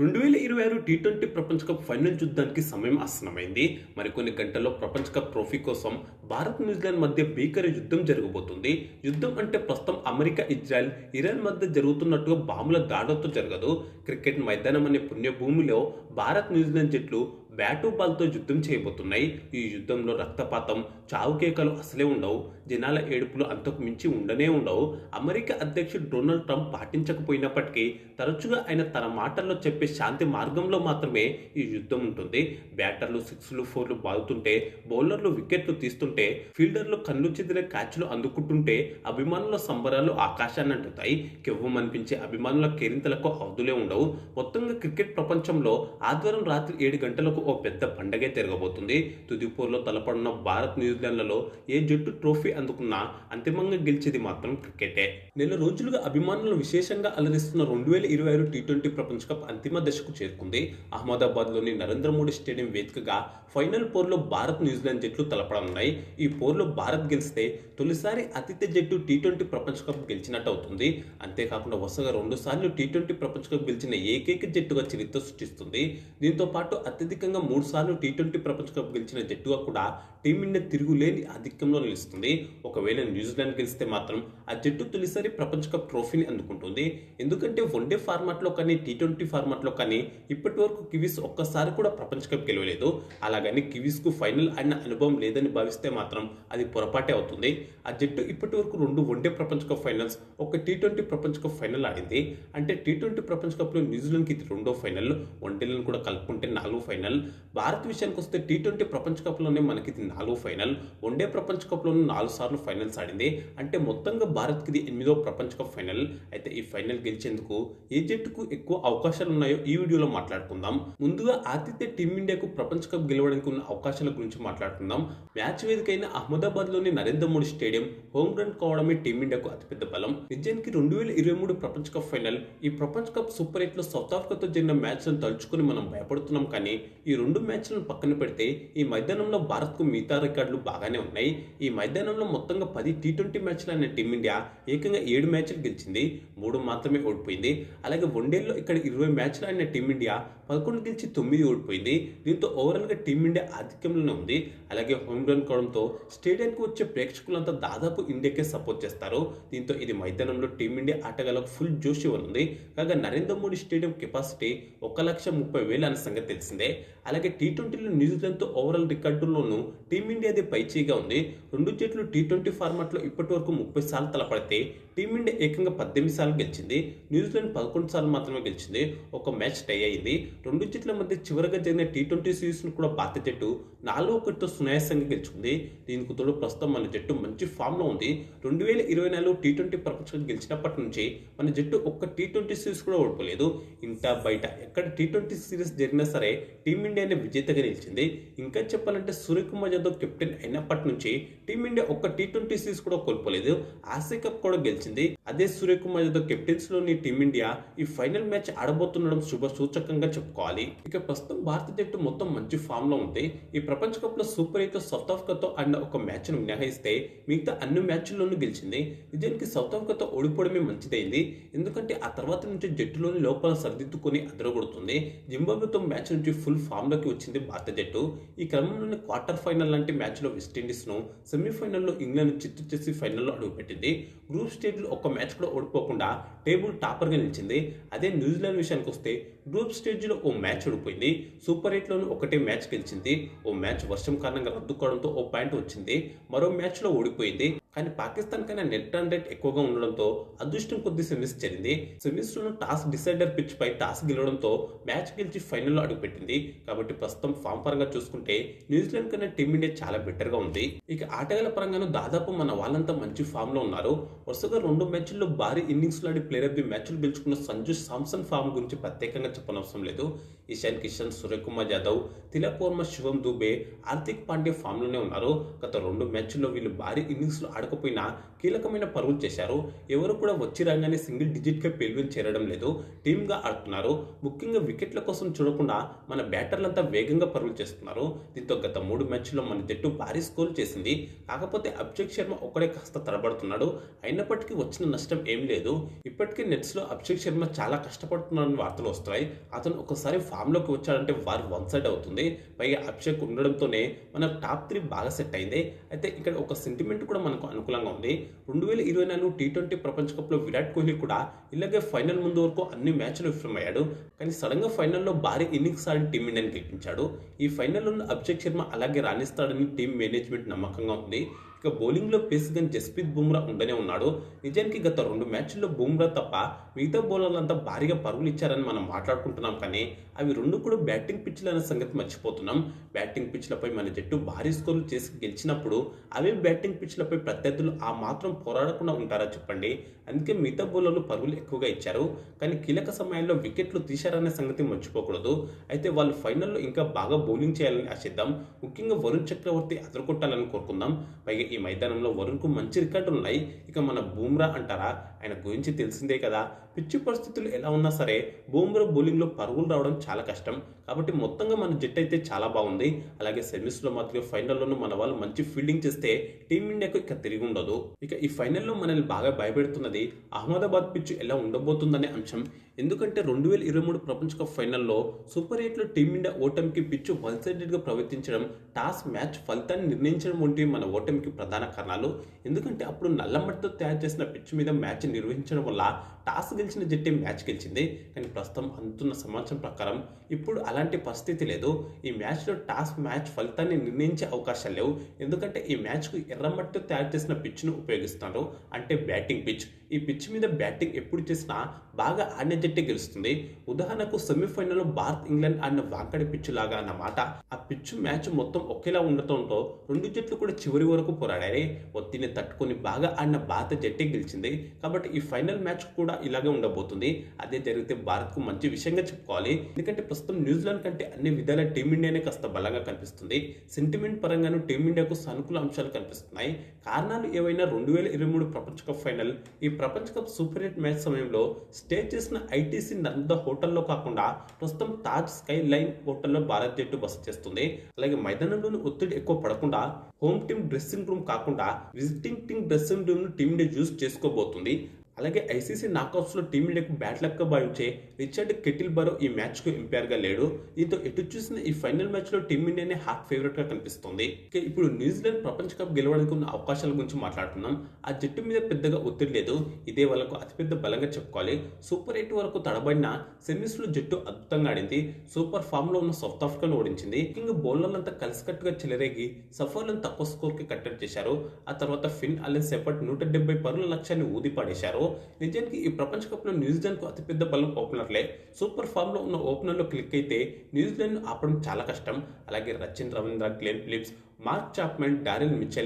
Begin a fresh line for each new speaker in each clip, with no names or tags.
2026 T20 ప్రపంచ cup final యుద్ధానికి సమయం ఆసన్నమైంది. మరికొన్ని గంటల్లో ప్రపంచ కప్ ట్రోఫీ కోసం భారత్ న్యూజిలాండ్ మధ్య భీకర యుద్ధం జరగబోతుంది. యుద్ధం అంటే ప్రస్తుతం అమెరికా, ఇజ్రాయెల్, ఇరాన్ మధ్య జరుగుతున్నట్టుగా బాంబుల దాడులతో జరగదు. క్రికెట్ మైదానం అనే పుణ్యభూమిలో భారత్ న్యూజిలాండ్ జట్లు బ్యాటు బాల్తో యుద్ధం చేయబోతున్నాయి. ఈ యుద్ధంలో రక్తపాతం, చావుకేకలు అసలే ఉండవు. జనాల ఏడుపులు అంతకు మించి ఉండనే ఉండవు. అమెరికా అధ్యక్షుడు డొనాల్డ్ ట్రంప్ పాటించకపోయినప్పటికీ తరచుగా ఆయన తన మాటల్లో చెప్పే శాంతి మార్గంలో మాత్రమే ఈ యుద్ధం ఉంటుంది. బ్యాటర్లు సిక్స్లు, ఫోర్లు బాదుతుంటే, బౌలర్లు వికెట్లు తీస్తుంటే, ఫీల్డర్లు కళ్ళు చెదిరే క్యాచ్లు అందుకుంటుంటే అభిమానుల సంబరాలు ఆకాశాన్ని అంటుతాయి. కెవ్వుమనిపించే అభిమానుల కేరింతలకు అవధులే ఉండవు. మొత్తంగా క్రికెట్ ప్రపంచంలో ఆదివారం రాత్రి 7 గంటలకు ఓ పెద్ద పండగే తిరగబోతుంది. తుది పోరులో తలపడిన భారత్, న్యూజిలాండ్లలో ఏ జట్టు ట్రోఫీ అందుకున్నా అంతిమంగా గెలిచేది మాత్రం క్రికెటే. నెల రోజులుగా అభిమానులు విశేషంగా అలరిస్తున్న 2026 టీ20 ప్రపంచ కప్ అంతిమ దశకు చేరుకుంది. అహ్మదాబాద్లోని నరేంద్ర మోడీ స్టేడియం వేదికగా ఫైనల్ పోరులో భారత్, న్యూజిలాండ్ జట్లు తలపడనున్నాయి. ఈ పోరులో భారత్ గెలిస్తే తొలిసారి ఆతిథ్య జట్టు టీ20 ప్రపంచ కప్ గెలిచినట్టు అవుతుంది. అంతేకాకుండా వరుసగా 2 సార్లు టీ20 ప్రపంచ కప్ గెలిచిన ఏకైక జట్టుగా చరిత్ర సృష్టిస్తుంది. దీంతో పాటు అత్యధికంగా 3 సార్లు టీ20 ప్రపంచ కప్ గెలిచిన జట్టుగా కూడా టీమిండియా తిరుగులేని ఆధిక్యంలో నిలుస్తుంది. ఒకవేళ న్యూజిలాండ్ గెలిస్తే మాత్రం ఆ జట్టు తొలిసారి ప్రపంచ కప్ ట్రోఫీని అందుకుంటుంది. ఎందుకంటే వన్డే ఫార్మాట్లో కానీ టీ20 ఫార్మాట్లో కానీ ఇప్పటి వరకు కివీస్ ఒక్కసారి కూడా ప్రపంచ కప్ గెలవలేదు. అలాగని కివీస్కు ఫైనల్ అయిన అనుభవం లేదని భావిస్తే మాత్రం అది పొరపాటే అవుతుంది. ఆ జట్టు ఇప్పటి వరకు 2 వన్డే ప్రపంచ కప్ ఫైనల్స్, ఒక టీ20 ప్రపంచ కప్ ఫైనల్ ఆడింది. అంటే టీ20 ప్రపంచ కప్లో న్యూజిలాండ్కి ఇది 2వ ఫైనల్, వన్డేలను కూడా కలుపుకుంటే 4వ ఫైనల్. భారత్ విషయానికి వస్తే టీ20 ప్రపంచ కప్లోనే మనకి ఇది 4వ ఫైనల్. వన్డే ప్రపంచ కప్లోనూ 4 సార్లు ఫైనల్స్ ఆడింది. అంటే మొత్తంగా భారత్కి ఇది 8వ ప్రపంచ కప్ ఫైనల్. అయితే ఈ ఫైనల్ గెలిచేందుకు ఏ జట్టుకు ఎక్కువ అవకాశాలు ఉన్నాయో ఈ వీడియోలో మాట్లాడుకుందాం. ముందుగా ఆతిథ్య టీమిండియాకు ప్రపంచ కప్ గెలవడానికి ఉన్న అవకాశాల గురించి మాట్లాడుకుందాం. మ్యాచ్ వేదికైన అహ్మదాబాద్లోని Narendra Modi stadium home ground కావడమే టీమిండియాకు అతిపెద్ద బలం. నిజానికి 2023 ప్రపంచ కప్ ఫైనల్, ఈ ప్రపంచ కప్ సూపర్ 8లో సౌత్ ఆఫ్రికాతో జరిగిన మ్యాచ్లను తలుచుకుని మనం భయపడుతున్నాం. కానీ ఈ 2 మ్యాచ్లను పక్కన పెడితే ఈ మైదానంలో భారత్కు మిగతా రికార్డులు బాగానే ఉన్నాయి. ఈ మైదానంలో మొత్తంగా 10 టీ20 మ్యాచ్లు అయిన టీమిండియా ఏకంగా 7 మ్యాచ్లు గెలిచింది, 3 మాత్రమే ఓడిపోయింది. అలాగే వన్డేల్లో ఇక్కడ 20 మ్యాచ్లు అయిన టీమిండియా 11 గెలిచి 9 ఓడిపోయింది. దీంతో ఓవరాల్గా టీమిండియా ఆధిక్యంలోనే ఉంది. అలాగే హోమ్ గ్రౌండ్ కావడంతో స్టేడియానికి వచ్చే ప్రేక్షకులంతా దాదాపు ఇండియాకే సపోర్ట్ చేస్తారు. దీంతో ఇది మైదానంలో టీమిండియా ఆటగాళ్లకు ఫుల్ జోష్ ఇవ్వనుంది. కాగా నరేంద్ర మోడీ స్టేడియం కెపాసిటీ 1,30,000 అనే సంగతి తెలిసిందే. అలాగే టీ20లో న్యూజిలాండ్తో ఓవరాల్ రికార్డుల్లోనూ టీమిండియాదే పైచేయిగా ఉంది. 2 జట్లు టీ20 ఫార్మాట్లో ఇప్పటి వరకు 30 సార్లు తలపడితే టీమిండియా ఏకంగా 18 సార్లు గెలిచింది. న్యూజిలాండ్ 11 సార్లు మాత్రమే గెలిచింది. ఒక మ్యాచ్ టై అయింది. 2 జట్ల మధ్య చివరిగా జరిగిన టీ20 సిరీస్ను కూడా భారత జట్టు 4-1తో సునాయాసంగా గెలుచుకుంది. దీనికి తోడు ప్రస్తుతం మన జట్టు మంచి ఫామ్లో ఉంది. 2024 టీ20 ప్రపంచ కప్ గెలిచినప్పటి నుంచి మన జట్టు ఒక్క టీ20 సిరీస్ కూడా ఓడిపోలేదు. ఇంటా బయట ఎక్కడ టీ20 సిరీస్ జరిగినా సరే టీమిండియానే విజేతగా నిలిచింది. ఇంకా చెప్పాలంటే సూర్యకుమార్ యాదవ్ కెప్టెన్ అయినప్పటి నుంచి టీమిండియా ఒక్క టీ20 సిరీస్ కూడా కోల్పోలేదు. ఆసియా కప్ కూడా గెలిచింది. అదే సూర్యకుమార్ యాదవ్ కెప్టెన్సీలోని టీమిండియా ఈ ఫైనల్ మ్యాచ్ ఆడబోతుండడం శుభ సూచకంగా చెప్పుకోవాలి. ఇక ప్రస్తుతం భారత జట్టు మొత్తం మంచి ఫామ్ లో ఉంది. ఈ ప్రపంచ కప్ లో సూపర్ 8లో సౌత్ ఆఫ్రికాతో ఆడిన ఒక మ్యాచ్ ను మినహాయిస్తే మిగతా అన్ని మ్యాచ్ల్లోనూ గెలిచింది. నిజానికి సౌత్ ఆఫ్రికాతో ఓడిపోవడమే మంచిదైంది. ఎందుకంటే ఆ తర్వాత నుంచి జట్టులోని లోపాలు సరిదిద్దుకొని అదరగొడుతుంది. జింబాబ్వేతో మ్యాచ్ నుంచి ఫుల్ ఫామ్ లోకి వచ్చింది భారత జట్టు. ఈ క్రమంలోనే క్వార్టర్ ఫైనల్ లాంటి మ్యాచ్ లో వెస్టిండీస్ ను, సెమీఫైనల్లో ఇంగ్లాండ్ చిత్తు చేసి ఫైనల్లో అడుగుపెట్టింది. గ్రూప్ స్టేజ్లో ఒక్క మ్యాచ్ కూడా ఓడిపోకుండా టేబుల్ టాపర్ గా నిలిచింది. అదే న్యూజిలాండ్ విషయానికి వస్తే గ్రూప్ స్టేజ్లో ఓ మ్యాచ్ ఓడిపోయింది. సూపర్ 8లోనూ ఒకటే మ్యాచ్ గెలిచింది. ఓ మ్యాచ్ వర్షం కారణంగా రద్దు కావడంతో ఓ పాయింట్ వచ్చింది. మరో మ్యాచ్ లో ఓడిపోయింది. కానీ పాకిస్తాన్ కన్నా నెట్ రన్ రేట్ ఎక్కువగా ఉండడంతో అదృష్టం కొద్ది సెమీస్ జరిగింది. సెమీస్ లోను టాస్ డిసైడర్ పిచ్ పై టాస్ గెలవడంతో మ్యాచ్ గెలిచి ఫైనల్లో అడుగుపెట్టింది. కాబట్టి ప్రస్తుతం ఫామ్ పరంగా చూసుకుంటే న్యూజిలాండ్ కన్నా టీమిండియా చాలా బెటర్ గా ఉంది. ఇక ఆటగాళ్ల పరంగాను దాదాపు మన వాళ్ళంతా మంచి ఫామ్ లో ఉన్నారు. వరుసగా 2 మ్యాచ్ల్లో భారీ ఇన్నింగ్స్ లాడి ప్లేయర్ ఆఫ్ ది మ్యాచ్లు గెలుచుకున్న సంజు సామ్సన్ ఫామ్ గురించి ప్రత్యేకంగా చెప్పనవసరం లేదు. ఇషాన్ కిషన్, సూర్యకుమార్ యాదవ్, తిలక్ వర్మ, శివం దూబే, హార్దిక్ పాండ్యా ఫామ్ లోనే ఉన్నారు. గత 2 మ్యాచ్ల్లో వీళ్ళు భారీ ఇన్నింగ్స్ లో ఆడకపోయినా కీలకమైన పరుగులు చేశారు. ఎవరు కూడా వచ్చి రాగానే సింగిల్ డిజిట్ గా పేలువని చేరడం లేదు. టీమ్ గా ఆడుతున్నారు. ముఖ్యంగా వికెట్ల కోసం చూడకుండా మన బ్యాటర్లంతా వేగంగా పరుగులు చేస్తున్నారు. దీంతో గత 3 మ్యాచ్ల్లో మన జట్టు భారీ స్కోర్ చేసింది. కాకపోతే అభిషేక్ శర్మ ఒక్కడే కాస్త తడబడుతున్నాడు. అయినప్పటికీ వచ్చిన నష్టం ఏం లేదు. ఇప్పటికే నెట్స్ లో అభిషేక్ శర్మ చాలా కష్టపడుతున్నారని వార్తలు వస్తున్నాయి. అతను ఒకసారి ఫామ్‌లోకి వచ్చాడంటే వార్ వన్ సైడ్ అవుతుంది. పైగా అభిషేక్ ఉండడంతోనే మన టాప్ 3 బాగా సెట్ అయింది. అయితే ఇక్కడ ఒక సెంటిమెంట్ కూడా మనకు అనుకూలంగా ఉంది. 2024 టీ20 ప్రపంచ కప్‌లో విరాట్ కోహ్లీ కూడా ఇలాగే ఫైనల్ ముందు వరకు అన్ని మ్యాచ్‌లు విఫలమయ్యాడు. కానీ సడెన్‌గా ఫైనల్‌లో భారీ ఇన్నింగ్స్ ఆడి టీమిండియాని గెలిపించాడు. ఈ ఫైనల్‌లో అభిషేక్ శర్మ అలాగే రాణిస్తాడని టీమ్ మేనేజ్మెంట్ నమ్మకంగా ఉంది. ఇక బౌలింగ్‌లో పేస్ గన్ జస్ప్రీత్ బుమ్రా ఉండనే ఉన్నాడు. నిజానికి గత 2 మ్యాచ్‌ల్లో బుమ్రా తప్ప మిగతా బౌలర్లంతా భారీగా పరుగులు ఇచ్చారని మనం మాట్లాడుకుంటున్నాం. కానీ అవి 2 కూడా బ్యాటింగ్ పిచ్‌లు అనే సంగతి మర్చిపోతున్నాం. బ్యాటింగ్ పిచ్‌లపై మన జట్టు భారీ స్కోర్లు చేసి గెలిచినప్పుడు అవే బ్యాటింగ్ పిచ్‌లపై ప్రత్యర్థులు ఆ మాత్రం పోరాడకుండా ఉంటారా చెప్పండి. అందుకే మిగతా బౌలర్లు పరుగులు ఎక్కువగా ఇచ్చారు. కానీ కీలక సమయాల్లో వికెట్లు తీశారనే సంగతి మర్చిపోకూడదు. అయితే వాళ్ళు ఫైనల్‌లో ఇంకా బాగా బౌలింగ్ చేయాలని ఆశిద్దాం. ముఖ్యంగా వరుణ్ చక్రవర్తి అదరగొట్టాలని కోరుకుందాం. పైగా ఈ మైదానంలో వరుణ్‌కు మంచి రికార్డులు ఉన్నాయి. ఇక మన బుమ్రా అంటారా, ఆయన గురించి తెలిసిందే కదా. పిచ్చి పరిస్థితులు ఎలా ఉన్నా సరే బుమ్రా బౌలింగ్‌లో పరుగులు రావడం చాలా కష్టం. కాబట్టి మొత్తంగా మన జట్టు అయితే చాలా బాగుంది. అలాగే సెమీస్‌లో మాత్రం ఫైనల్‌లోనూ మన వాళ్ళు మంచి ఫీల్డింగ్ చేస్తే టీమిండియాకు ఇక తిరిగి ఉండదు. ఇక ఈ ఫైనల్‌లో మనల్ని బాగా భయపెడుతున్నది అహ్మదాబాద్ పిచ్ ఎలా ఉండబోతుందనే అంశం. ఎందుకంటే 2023 ప్రపంచ కప్ ఫైనల్లో సూపర్ 8లో టీమిండియా ఓటమికి పిచ్ వన్ సైడెడ్‌గా ప్రవర్తించడం, టాస్ మ్యాచ్ ఫలితాన్ని నిర్ణయించడం వంటివి మన ఓటమికి ప్రధాన కారణాలు. ఎందుకంటే అప్పుడు నల్లమట్టితో తయారు చేసిన పిచ్ మీద మ్యాచ్ నిర్వహించడం వల్ల టాస్ గెలిచిన జట్టే మ్యాచ్ గెలిచింది. కానీ ప్రస్తుతం అందుతున్న సమాచారం ప్రకారం ఇప్పుడు అలాంటి పరిస్థితి లేదు. ఈ మ్యాచ్లో టాస్ మ్యాచ్ ఫలితాన్ని నిర్ణయించే అవకాశాలు లేవు. ఎందుకంటే ఈ మ్యాచ్కు ఎర్రమట్టితో తయారు చేసిన పిచ్ను ఉపయోగిస్తున్నారు, అంటే బ్యాటింగ్ పిచ్. ఈ పిచ్ మీద బ్యాటింగ్ ఎప్పుడు చేసినా బాగా ఆడిన జట్టే గెలుస్తుంది. ఉదాహరణకు సెమీఫైనల్లో భారత్ ఇంగ్లాండ్ ఆడిన వాంకడి పిచ్ లాగా అన్నమాట. ఆ పిచ్ మ్యాచ్ మొత్తం ఒకేలా ఉండటంతో 2 జట్లు కూడా చివరి వరకు పోరాడాయి. ఒత్తిడిని తట్టుకొని బాగా ఆడిన భారత జట్టే గెలిచింది. కాబట్టి ఈ ఫైనల్ మ్యాచ్ కూడా ఇలాగే ఉండబోతుంది. అదే జరిగితే భారత్కు మంచి విషయంగా చెప్పుకోవాలి. ఎందుకంటే ప్రస్తుతం న్యూజిలాండ్ కంటే అన్ని విధాల టీమిండియానే కాస్త బలంగా కనిపిస్తుంది. సెంటిమెంట్ పరంగాను టీమిండియాకు సానుకూల అంశాలు కనిపిస్తున్నాయి. కారణాలు ఏవైనా 2023 ప్రపంచ కప్ ఫైనల్, ఈ ప్రపంచ కప్ సూపర్ 8 మ్యాచ్ సమయంలో స్టే చేసిన ఐటీసీ నర్మదా హోటల్లో కాకుండా ప్రస్తుతం తాజ్ స్కై లైన్ హోటల్లో భారత్ జట్టు బస చేస్తుంది. అలాగే మైదానంలోని ఒత్తిడి ఎక్కువ పడకుండా హోమ్ టీమ్ డ్రెస్సింగ్ రూమ్ కాకుండా విజిటింగ్ టీమ్ డ్రెస్సింగ్ రూమ్ ను టీమిండియా యూజ్ చేసుకోబోతుంది. అలాగే ఐసీసీ నాకౌట్స్లో టీమిండియాకు బ్యాడ్ లక్గా భావించే రిచర్డ్ కెటిల్ బరో ఈ మ్యాచ్కు ఎంపైర్గా లేడు. దీంతో ఎటు చూసిన ఈ ఫైనల్ మ్యాచ్లో టీమిండియానే హాట్ ఫేవరెట్గా కనిపిస్తుంది. ఇప్పుడు న్యూజిలాండ్ ప్రపంచ కప్ గెలవడానికి ఉన్న అవకాశాల గురించి మాట్లాడుతున్నాం. ఆ జట్టు మీద పెద్దగా ఒత్తిడి లేదు. ఇదే వాళ్ళకు అతిపెద్ద బలంగా చెప్పుకోవాలి. సూపర్ 8 వరకు తడబడిన సెమీస్లో జట్టు అద్భుతంగా ఆడింది. సూపర్ ఫామ్లో ఉన్న సౌత్ ఆఫ్రికాను ఓడించింది. ముఖ్యంగా బౌలర్లంతా కలిసికట్టుగా చెలరేగి సఫర్లను తక్కువ స్కోర్కి కట్టడి చేశారు. ఆ తర్వాత ఫిన్ అలెన్ సెపర్ట్ 170 పరుగుల లక్ష్యాన్ని ఊది పాడేశారు. నిజానికి ఈ ప్రపంచ కప్ లో న్యూజిలాండ్ కు అతిపెద్ద బలం ఓపెనర్లే. సూపర్ ఫామ్ లో ఉన్న ఓపెనర్ లో క్లిక్ అయితే న్యూజిలాండ్ ఆపడం చాలా కష్టం. అలాగే Rachin Ravindra, Glenn Phillips, Mark Chapman, Daryl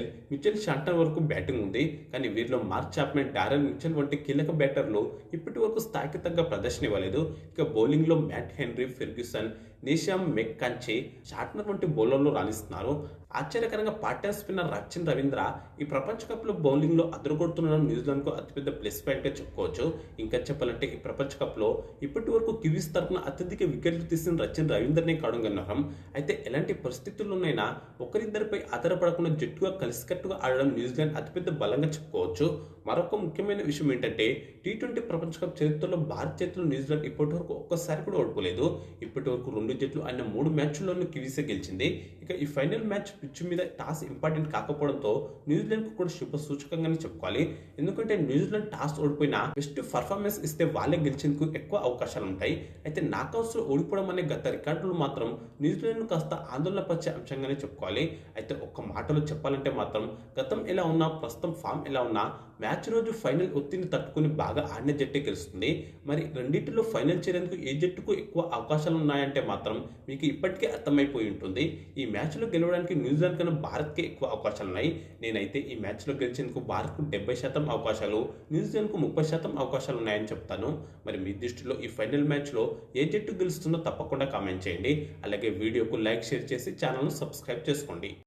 Mitchell Santner వరకు బ్యాటింగ్ ఉంది. కానీ వీరిలో మార్క్ చాప్మన్, డారెల్ మిచెల్ వంటి కీలక బ్యాటర్లు ఇప్పటి వరకు స్థాయికి తగ్గ ప్రదర్శన ఇవ్వలేదు. ఇక బౌలింగ్ లో Matt Henry, Ferguson, Neesham McConchie, Santner వంటి బౌలర్లు రాణిస్తున్నారు. ఆశ్చర్యకరంగా part time spinner Rachin Ravindra ఈ ప్రపంచ కప్ లో బౌలింగ్ లో అదరగొడుతుండడం న్యూజిలాండ్ కు అతిపెద్ద ప్లస్ పాయింట్ గా చెప్పుకోవచ్చు. ఇంకా చెప్పాలంటే ఈ ప్రపంచ కప్ లో ఇప్పటి వరకు కివీస్ తరఫున అత్యధిక వికెట్లు తీసిన రచిన్ రవీంద్రనే కావడం గమనం. అయితే ఎలాంటి పరిస్థితుల్లోనైనా ఒకరిద్దరిపై ఆధారపడకుండా జట్టుగా కలిసికట్టుగా ఆడడం న్యూజిలాండ్ అతిపెద్ద బలంగా చెప్పుకోవచ్చు. మరొక ముఖ్యమైన విషయం ఏంటంటే టీ20 ప్రపంచ కప్ చరిత్రలో భారత చేతిలో న్యూజిలాండ్ ఇప్పటి వరకు ఒక్కసారి కూడా ఓడిపోలేదు. ఇప్పటి వరకు 2 జట్లు అయిన 3 మ్యాచ్ల్లోనూ కివీసే గెలిచింది. ఇక ఈ ఫైనల్ మ్యాచ్ పిచ్ మీద టాస్ ఇంపార్టెంట్ కాకపోవడంతో న్యూజిలాండ్ కు కూడా శుభ సూచకంగానే చెప్పుకోవాలి. ఎందుకంటే న్యూజిలాండ్ టాస్ ఓడిపోయినా బెస్ట్ పర్ఫార్మెన్స్ ఇస్తే వాళ్ళే గెలిచేందుకు ఎక్కువ అవకాశాలు ఉంటాయి. అయితే నాకౌట్స్ లో ఓడిపోవడం అనే గత రికార్డులు మాత్రం న్యూజిలాండ్ కాస్త ఆందోళన పరిచే అంశంగానే చెప్పుకోవాలి. అయితే ఒక్క మాటలో చెప్పాలంటే మాత్రం గతం ఎలా ఉన్నా, ప్రస్తుతం ఫామ్ ఎలా ఉన్నా మ్యాచ్ రోజు ఫైనల్ ఒత్తిడిని తట్టుకుని బాగా ఆడిన జట్టే గెలుస్తుంది. మరి రెండింటిలో ఫైనల్ చేరేందుకు ఏ జట్టుకు ఎక్కువ అవకాశాలు ఉన్నాయంటే మాత్రం మీకు ఇప్పటికే అర్థమైపోయి ఉంటుంది. ఈ మ్యాచ్ లో గెలవడానికి న్యూజిలాండ్ కన్నా భారత్కే ఎక్కువ అవకాశాలు ఉన్నాయి. నేనైతే ఈ మ్యాచ్ లో గెలిచేందుకు భారత్కు 70% అవకాశాలు, న్యూజిలాండ్కు 30% అవకాశాలు ఉన్నాయని చెప్తాను. మరి మీ దృష్టిలో ఈ ఫైనల్ మ్యాచ్ లో ఏ జట్టు గెలుస్తుందో తప్పకుండా కామెంట్ చేయండి. అలాగే వీడియోకు లైక్, షేర్ చేసి ఛానల్ను సబ్స్క్రైబ్ చేసుకోండి.